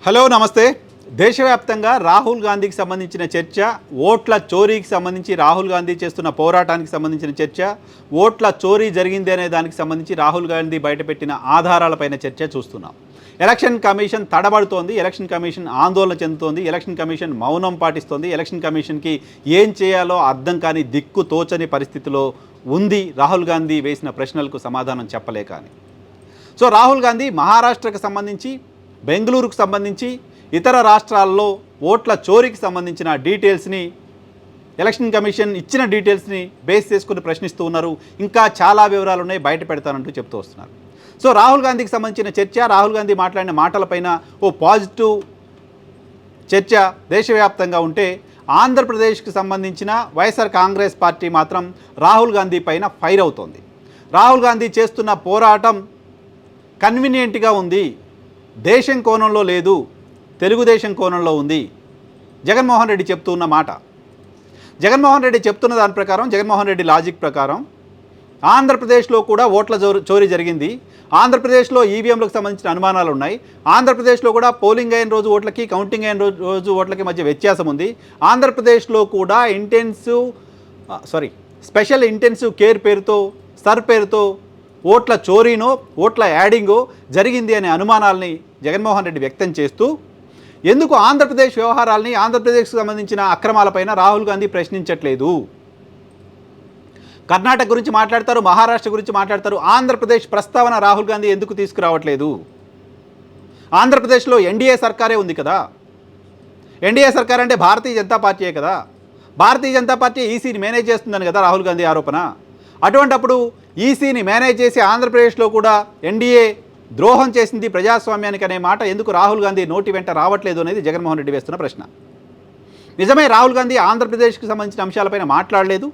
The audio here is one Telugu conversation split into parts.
హలో నమస్తే. దేశవ్యాప్తంగా రాహుల్ గాంధీకి సంబంధించిన చర్చ, ఓట్ల చోరీకి సంబంధించి రాహుల్ గాంధీ చేస్తున్న పోరాటానికి సంబంధించిన చర్చ, ఓట్ల చోరీ జరిగింది అనే దానికి సంబంధించి రాహుల్ గాంధీ బయటపెట్టిన ఆధారాలపైన చర్చ చూస్తున్నాం. ఎలక్షన్ కమిషన్ తడబడుతోంది, ఎలక్షన్ కమిషన్ ఆందోళన చెందుతోంది, ఎలక్షన్ కమిషన్ మౌనం పాటిస్తోంది, ఎలక్షన్ కమిషన్కి ఏం చేయాలో అర్థం కాని దిక్కు తోచని పరిస్థితిలో ఉంది రాహుల్ గాంధీ వేసిన ప్రశ్నలకు సమాధానం చెప్పలేక అని. సో రాహుల్ గాంధీ మహారాష్ట్రకు సంబంధించి, బెంగళూరుకు సంబంధించి, ఇతర రాష్ట్రాల్లో ఓట్ల చోరీకి సంబంధించిన డీటెయిల్స్ని ఎలక్షన్ కమిషన్ ఇచ్చిన డీటెయిల్స్ని బేస్ చేసుకుని ప్రశ్నిస్తూ ఉన్నారు. ఇంకా చాలా వివరాలు ఉన్నాయి, బయట పెడతానంటూ చెప్తూ వస్తున్నారు. సో రాహుల్ గాంధీకి సంబంధించిన చర్చ, రాహుల్ గాంధీ మాట్లాడిన మాటలపైన ఓ పాజిటివ్ చర్చ దేశవ్యాప్తంగా ఉంటే, ఆంధ్రప్రదేశ్కి సంబంధించిన వైఎస్ఆర్ కాంగ్రెస్ పార్టీ మాత్రం రాహుల్ గాంధీ పైన ఫైర్ అవుతోంది. రాహుల్ గాంధీ చేస్తున్న పోరాటం కన్వీనియంట్గా ఉంది, దేశం కోణంలో లేదు, తెలుగుదేశం కోణంలో ఉంది. జగన్మోహన్ రెడ్డి చెప్తున్న మాట, జగన్మోహన్ రెడ్డి చెప్తున్న దాని ప్రకారం, జగన్మోహన్ రెడ్డి లాజిక్ ప్రకారం ఆంధ్రప్రదేశ్లో కూడా ఓట్ల చోరీ జరిగింది. ఆంధ్రప్రదేశ్లో ఈవీఎంలకు సంబంధించిన అనుమానాలు ఉన్నాయి. ఆంధ్రప్రదేశ్లో కూడా పోలింగ్ అయిన రోజు ఓట్లకి, కౌంటింగ్ అయిన రోజు ఓట్లకి మధ్య వ్యత్యాసం ఉంది. ఆంధ్రప్రదేశ్లో కూడా స్పెషల్ ఇంటెన్సివ్ కేర్ పేరుతో, సర్ పేరుతో ఓట్ల చోరీనో, ఓట్ల యాడింగో జరిగింది అనే అనుమానాల్ని జగన్మోహన్ రెడ్డి వ్యక్తం చేస్తూ, ఎందుకు ఆంధ్రప్రదేశ్ వ్యవహారాల్ని, ఆంధ్రప్రదేశ్కి సంబంధించిన అక్రమాలపైన రాహుల్ గాంధీ ప్రశ్నించట్లేదు? కర్ణాటక గురించి మాట్లాడతారు, మహారాష్ట్ర గురించి మాట్లాడతారు, ఆంధ్రప్రదేశ్ ప్రస్తావన రాహుల్ గాంధీ ఎందుకు తీసుకురావట్లేదు? ఆంధ్రప్రదేశ్లో ఎన్డీఏ సర్కారే ఉంది కదా. ఎన్డీఏ సర్కార్ అంటే భారతీయ జనతా పార్టీయే కదా. భారతీయ జనతా పార్టీ ఈసీని మేనేజ్ చేస్తుందని కదా రాహుల్ గాంధీ ఆరోపణ. అటువంటప్పుడు ఈసీని మేనేజ్ చేసి ఆంధ్రప్రదేశ్లో కూడా ఎన్డీఏ ద్రోహం చేసింది ప్రజాస్వామ్యానికి అనే మాట ఎందుకు రాహుల్ గాంధీ నోటి వెంట రావట్లేదు అనేది జగన్మోహన్ రెడ్డి వేస్తున్న ప్రశ్న. నిజమే, రాహుల్ గాంధీ ఆంధ్రప్రదేశ్కి సంబంధించిన అంశాలపైన మాట్లాడలేదు.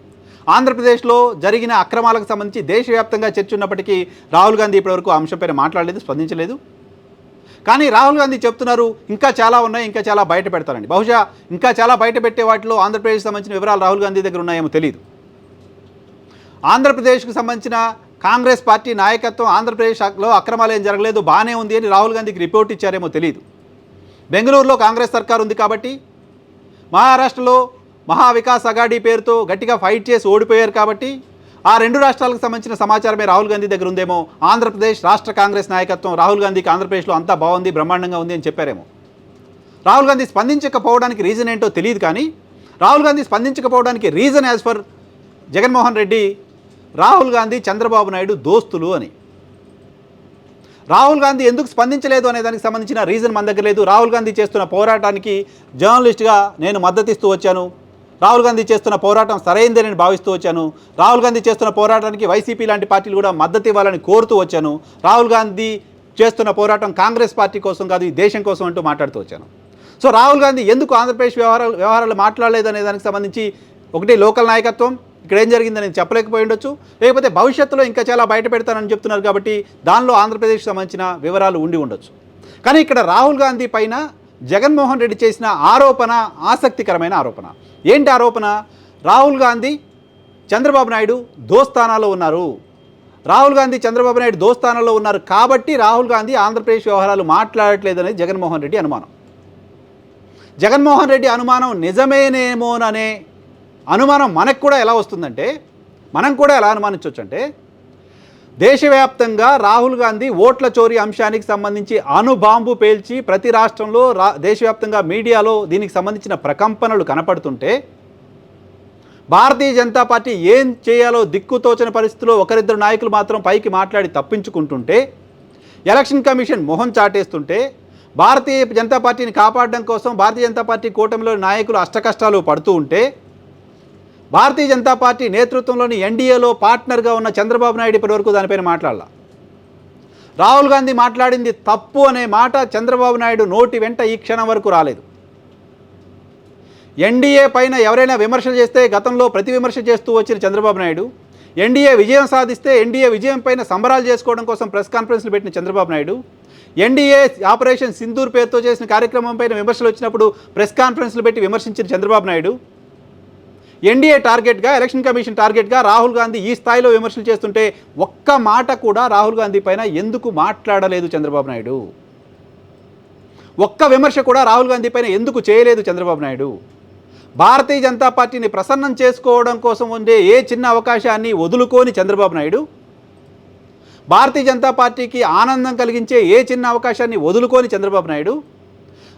ఆంధ్రప్రదేశ్లో జరిగిన అక్రమాలకు సంబంధించి దేశవ్యాప్తంగా చర్చ ఉన్నప్పటికీ రాహుల్ గాంధీ ఇప్పటివరకు ఆ అంశంపైన మాట్లాడలేదు, స్పందించలేదు. కానీ రాహుల్ గాంధీ చెప్తున్నారు ఇంకా చాలా ఉన్నాయి, ఇంకా చాలా బయట పెడతారండి. బహుశా ఇంకా చాలా బయట పెట్టే వాటిలో ఆంధ్రప్రదేశ్కి సంబంధించిన వివరాలు రాహుల్ గాంధీ దగ్గర ఉన్నాయేమో తెలియదు. ఆంధ్రప్రదేశ్కు సంబంధించిన కాంగ్రెస్ పార్టీ నాయకత్వం ఆంధ్రప్రదేశ్లో అక్రమాలు ఏం జరగలేదు, బాగానే ఉంది అని రాహుల్ గాంధీకి రిపోర్ట్ ఇచ్చారేమో తెలియదు. బెంగళూరులో కాంగ్రెస్ సర్కార్ ఉంది కాబట్టి, మహారాష్ట్రలో మహావికాస్ అఘాడీ పేరుతో గట్టిగా ఫైట్ చేసి ఓడిపోయారు కాబట్టి, ఆ రెండు రాష్ట్రాలకు సంబంధించిన సమాచారమే రాహుల్ గాంధీ దగ్గర ఉందేమో. ఆంధ్రప్రదేశ్ రాష్ట్ర కాంగ్రెస్ నాయకత్వం రాహుల్ గాంధీకి ఆంధ్రప్రదేశ్లో అంతా బాగుంది, బ్రహ్మాండంగా ఉంది అని చెప్పారేమో. రాహుల్ గాంధీ స్పందించకపోవడానికి రీజన్ ఏంటో తెలియదు. కానీ రాహుల్ గాంధీ స్పందించకపోవడానికి reason as for Jaganmohan Reddy, Rahul Gandhi Chandrababu Naidu దోస్తులు అని. రాహుల్ గాంధీ ఎందుకు స్పందించలేదు అనే దానికి సంబంధించిన రీజన్ మన దగ్గర లేదు. రాహుల్ గాంధీ చేస్తున్న పోరాటానికి జర్నలిస్ట్గా నేను మద్దతిస్తూ వచ్చాను. రాహుల్ గాంధీ చేస్తున్న పోరాటం సరైందే నేను భావిస్తూ వచ్చాను. రాహుల్ గాంధీ చేస్తున్న పోరాటానికి వైసీపీ లాంటి పార్టీలు కూడా మద్దతు ఇవ్వాలని కోరుతూ వచ్చాను. రాహుల్ గాంధీ చేస్తున్న పోరాటం కాంగ్రెస్ పార్టీ కోసం కాదు, ఈ దేశం కోసం అంటూ మాట్లాడుతూ వచ్చాను. సో రాహుల్ గాంధీ ఎందుకు ఆంధ్రప్రదేశ్ వ్యవహారాలు మాట్లాడలేదు అనే దానికి సంబంధించి ఒకటి లోకల్ నాయకత్వం ఇక్కడ ఏం జరిగిందని చెప్పలేకపోయి ఉండొచ్చు, లేకపోతే భవిష్యత్తులో ఇంకా చాలా బయట పెడతానని చెప్తున్నారు కాబట్టి దానిలో ఆంధ్రప్రదేశ్కి సంబంధించిన వివరాలు ఉండి ఉండొచ్చు. కానీ ఇక్కడ రాహుల్ గాంధీ పైన జగన్మోహన్ రెడ్డి చేసిన ఆరోపణ ఆసక్తికరమైన ఆరోపణ. ఏంటి ఆరోపణ? రాహుల్ గాంధీ చంద్రబాబు నాయుడు దోస్తానాలో ఉన్నారు. రాహుల్ గాంధీ చంద్రబాబు నాయుడు దోస్తానాలో ఉన్నారు కాబట్టి రాహుల్ గాంధీ ఆంధ్రప్రదేశ్ వ్యవహారాలు మాట్లాడట్లేదు అనేది జగన్మోహన్ రెడ్డి అనుమానం. జగన్మోహన్ రెడ్డి అనుమానం నిజమేనేమోననే అనుమానం మనకు కూడా ఎలా వస్తుందంటే, మనం కూడా ఎలా అనుమానించవచ్చు అంటే, దేశవ్యాప్తంగా రాహుల్ గాంధీ ఓట్ల చోరీ అంశానికి సంబంధించి అణుబాంబు పేల్చి ప్రతి రాష్ట్రంలో దేశవ్యాప్తంగా మీడియాలో దీనికి సంబంధించిన ప్రకంపనలు కనపడుతుంటే, భారతీయ జనతా పార్టీ ఏం చేయాలో దిక్కుతోచని పరిస్థితిలో ఒకరిద్దరు నాయకులు మాత్రం పైకి మాట్లాడి తప్పించుకుంటుంటే, ఎలక్షన్ కమిషన్ మొహం చాటేస్తుంటే, భారతీయ జనతా పార్టీని కాపాడడం కోసం భారతీయ జనతా పార్టీ కూటమిలో నాయకులు అష్టకష్టాలు పడుతూ ఉంటే, భారతీయ జనతా పార్టీ నేతృత్వంలోని ఎన్డీఏలో పార్ట్నర్గా ఉన్న చంద్రబాబు నాయుడు ఇప్పటివరకు దానిపైన మాట్లాడాల. రాహుల్ గాంధీ మాట్లాడింది తప్పు అనే మాట చంద్రబాబు నాయుడు నోటి వెంట ఈ క్షణం వరకు రాలేదు. ఎన్డీఏ పైన ఎవరైనా విమర్శలు చేస్తే గతంలో ప్రతి విమర్శ చేస్తూ వచ్చిన చంద్రబాబు నాయుడు, ఎన్డీఏ విజయం సాధిస్తే ఎన్డీఏ విజయం పైన సంబరాలు చేసుకోవడం కోసం ప్రెస్ కాన్ఫరెన్స్లు పెట్టిన చంద్రబాబు నాయుడు, ఎన్డీఏ ఆపరేషన్ సింధూర్ పేరుతో చేసిన కార్యక్రమం పైన విమర్శలు వచ్చినప్పుడు ప్రెస్ కాన్ఫరెన్స్లు పెట్టి విమర్శించిన చంద్రబాబు నాయుడు, ఎన్డీఏ టార్గెట్గా, ఎలక్షన్ కమిషన్ టార్గెట్గా రాహుల్ గాంధీ ఈ స్థాయిలో విమర్శలు చేస్తుంటే ఒక్క మాట కూడా రాహుల్ గాంధీ పైన ఎందుకు మాట్లాడలేదు చంద్రబాబు నాయుడు? ఒక్క విమర్శ కూడా రాహుల్ గాంధీ పైన ఎందుకు చేయలేదు చంద్రబాబు నాయుడు? భారతీయ జనతా పార్టీని ప్రసన్నం చేసుకోవడం కోసం ఉండే ఏ చిన్న అవకాశాన్ని వదులుకొని చంద్రబాబు నాయుడు, భారతీయ జనతా పార్టీకి ఆనందం కలిగించే ఏ చిన్న అవకాశాన్ని వదులుకొని చంద్రబాబు నాయుడు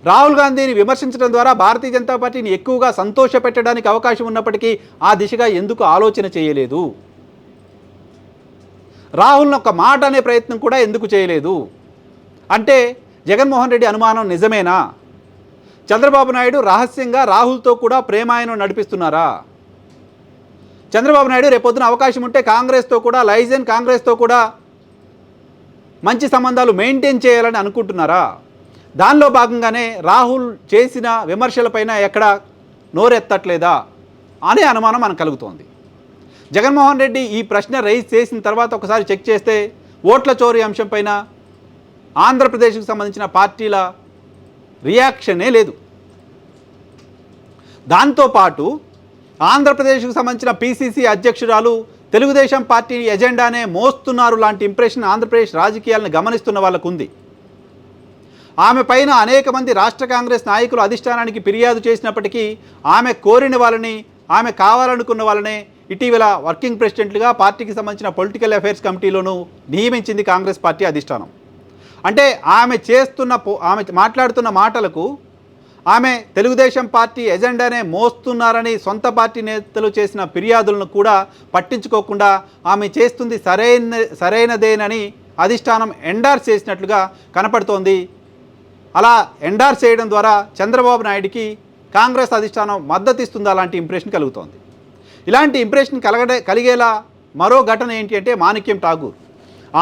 రాహుల్ గాంధీని విమర్శించడం ద్వారా భారతీయ జనతా పార్టీని ఎక్కువగా సంతోషపెట్టడానికి అవకాశం ఉన్నప్పటికీ ఆ దిశగా ఎందుకు ఆలోచన చేయలేదు? రాహుల్ని ఒక మాట అనే ప్రయత్నం కూడా ఎందుకు చేయలేదు? అంటే జగన్మోహన్ రెడ్డి అనుమానం నిజమేనా? చంద్రబాబు నాయుడు రహస్యంగా రాహుల్తో కూడా ప్రేమాయణం నడిపిస్తున్నారా? చంద్రబాబు నాయుడు రేపొద్దున అవకాశం ఉంటే కాంగ్రెస్తో కూడా లైజన్ కాంగ్రెస్తో కూడా మంచి సంబంధాలు మెయింటైన్ చేయాలని అనుకుంటున్నారా? దానిలో భాగంగానే రాహుల్ చేసిన విమర్శలపైన ఎక్కడ నోరెత్తట్లేదా అనే అనుమానం మనకు కలుగుతోంది. జగన్మోహన్ రెడ్డి ఈ ప్రశ్న రైజ్ చేసిన తర్వాత ఒకసారి చెక్ చేస్తే ఓట్ల చోరీ అంశంపైన ఆంధ్రప్రదేశ్కు సంబంధించిన పార్టీల రియాక్షనే లేదు. దాంతోపాటు ఆంధ్రప్రదేశ్కు సంబంధించిన పిసిసి అధ్యక్షురాలు తెలుగుదేశం పార్టీ ఎజెండానే మోస్తున్నారు లాంటి ఇంప్రెషన్ ఆంధ్రప్రదేశ్ రాజకీయాలను గమనిస్తున్న వాళ్ళకు ఉంది. ఆమె పైన అనేక మంది రాష్ట్ర కాంగ్రెస్ నాయకులు అధిష్టానానికి ఫిర్యాదు చేసినప్పటికీ ఆమె కోరిన వాళ్ళని, ఆమె కావాలనుకున్న వాళ్ళనే ఇటీవల వర్కింగ్ ప్రెసిడెంట్లుగా పార్టీకి సంబంధించిన పొలిటికల్ అఫైర్స్ కమిటీలోనూ నియమించింది కాంగ్రెస్ పార్టీ అధిష్టానం. అంటే ఆమె మాట్లాడుతున్న మాటలకు ఆమె తెలుగుదేశం పార్టీ ఎజెండానే మోస్తున్నారని సొంత పార్టీ నేతలు చేసిన ఫిర్యాదులను కూడా పట్టించుకోకుండా ఆమె చేస్తుంది సరైనదేనని అధిష్టానం ఎండార్స్ చేసినట్లుగా కనపడుతోంది. అలా ఎండార్స్ చేయడం ద్వారా చంద్రబాబు నాయుడికి కాంగ్రెస్ అధిష్టానం మద్దతు ఇస్తుందా లాంటి ఇంప్రెషన్ కలుగుతోంది. ఇలాంటి ఇంప్రెషన్ కలిగేలా మరో ఘటన ఏంటి అంటే మాణిక్యం ఠాకూర్.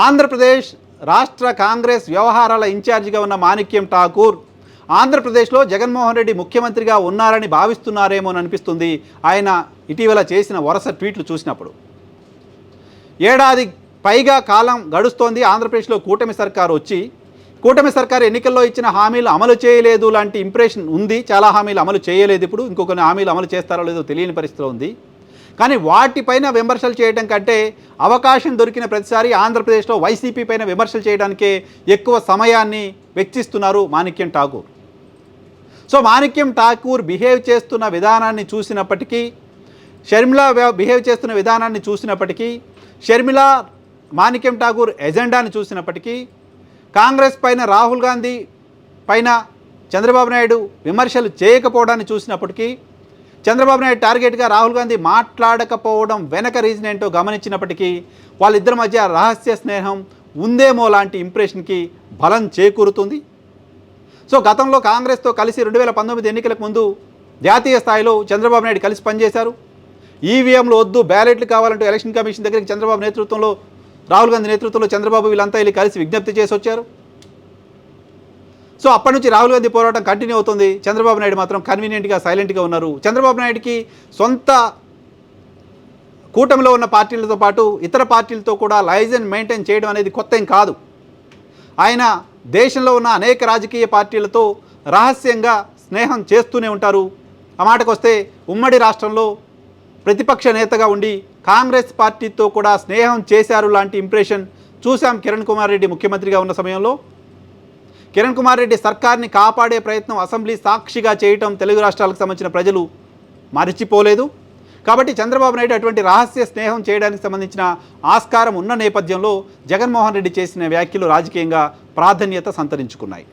ఆంధ్రప్రదేశ్ రాష్ట్ర కాంగ్రెస్ వ్యవహారాల ఇన్ఛార్జిగా ఉన్న మాణిక్యం ఠాకూర్ ఆంధ్రప్రదేశ్లో జగన్మోహన్ రెడ్డి ముఖ్యమంత్రిగా ఉన్నారని భావిస్తున్నారేమో అని అనిపిస్తుంది ఆయన ఇటీవల చేసిన వరుస ట్వీట్లు చూసినప్పుడు. ఏడాది పైగా కాలం గడుస్తోంది ఆంధ్రప్రదేశ్లో కూటమి సర్కారు వచ్చి. కూటమి సర్కారు ఎన్నికల్లో ఇచ్చిన హామీలు అమలు చేయలేదు లాంటి ఇంప్రెషన్ ఉంది. చాలా హామీలు అమలు చేయలేదు, ఇప్పుడు ఇంకొన్ని హామీలు అమలు చేస్తారో లేదో తెలియని పరిస్థితిలో ఉంది. కానీ వాటిపైన విమర్శలు చేయడం కంటే అవకాశం దొరికిన ప్రతిసారి ఆంధ్రప్రదేశ్లో వైసీపీ పైన విమర్శలు చేయడానికే ఎక్కువ సమయాన్ని వెచ్చిస్తున్నారు మాణిక్యం ఠాకూర్. సో మాణిక్యం ఠాకూర్ బిహేవ్ చేస్తున్న విధానాన్ని చూసినప్పటికీ, షర్మిల బిహేవ్ చేస్తున్న విధానాన్ని చూసినప్పటికీ, షర్మిల మాణిక్యం ఠాకూర్ ఎజెండాని చూసినప్పటికీ, కాంగ్రెస్ పైన రాహుల్ గాంధీ పైన చంద్రబాబు నాయుడు విమర్శలు చేయకపోవడాన్ని చూసినప్పటికీ, చంద్రబాబు నాయుడు టార్గెట్గా రాహుల్ గాంధీ మాట్లాడకపోవడం వెనక రీజన్ ఏంటో గమనించినప్పటికీ వాళ్ళిద్దరి మధ్య రహస్య స్నేహం ఉందేమో లాంటి ఇంప్రెషన్కి బలం చేకూరుతుంది. సో గతంలో కాంగ్రెస్తో కలిసి 2019 ఎన్నికలకు ముందు జాతీయ స్థాయిలో చంద్రబాబు నాయుడు కలిసి పనిచేశారు. ఈవీఎంలు వద్దు, బ్యాలెట్లు కావాలంటూ ఎలక్షన్ కమిషన్ దగ్గరికి చంద్రబాబు నేతృత్వంలో, రాహుల్ గాంధీ నేతృత్వంలో చంద్రబాబు వీళ్ళంతా వెళ్ళి కలిసి విజ్ఞప్తి చేసి వచ్చారు. సో అప్పటి నుంచి రాహుల్ గాంధీ పోరాటం కంటిన్యూ అవుతుంది. చంద్రబాబు నాయుడు మాత్రం కన్వీనియంట్గా సైలెంట్గా ఉన్నారు. చంద్రబాబు నాయుడికి సొంత కూటమిలో ఉన్న పార్టీలతో పాటు ఇతర పార్టీలతో కూడా లైజన్ మెయింటైన్ చేయడం అనేది కొత్త ఏం కాదు. ఆయన దేశంలో ఉన్న అనేక రాజకీయ పార్టీలతో రహస్యంగా స్నేహం చేస్తూనే ఉంటారు. ఆ మాటకు వస్తే ఉమ్మడి రాష్ట్రంలో ప్రతిపక్ష నేతగా ఉండి కాంగ్రెస్ పార్టీతో కూడా స్నేహం చేశారు లాంటి ఇంప్రెషన్ చూసాం. కిరణ్ కుమార్ రెడ్డి ముఖ్యమంత్రిగా ఉన్న సమయంలో కిరణ్ కుమార్ రెడ్డి సర్కార్ని కాపాడే ప్రయత్నం అసెంబ్లీ సాక్షిగా చేయటం తెలుగు రాష్ట్రాలకు సంబంధించిన ప్రజలు మరిచిపోలేదు. కాబట్టి చంద్రబాబు నాయుడు అటువంటి రహస్య స్నేహం చేయడానికి సంబంధించిన ఆస్కారం ఉన్న నేపథ్యంలో జగన్మోహన్ రెడ్డి చేసిన వ్యాఖ్యలు రాజకీయంగా ప్రాధాన్యత సంతరించుకున్నాయి.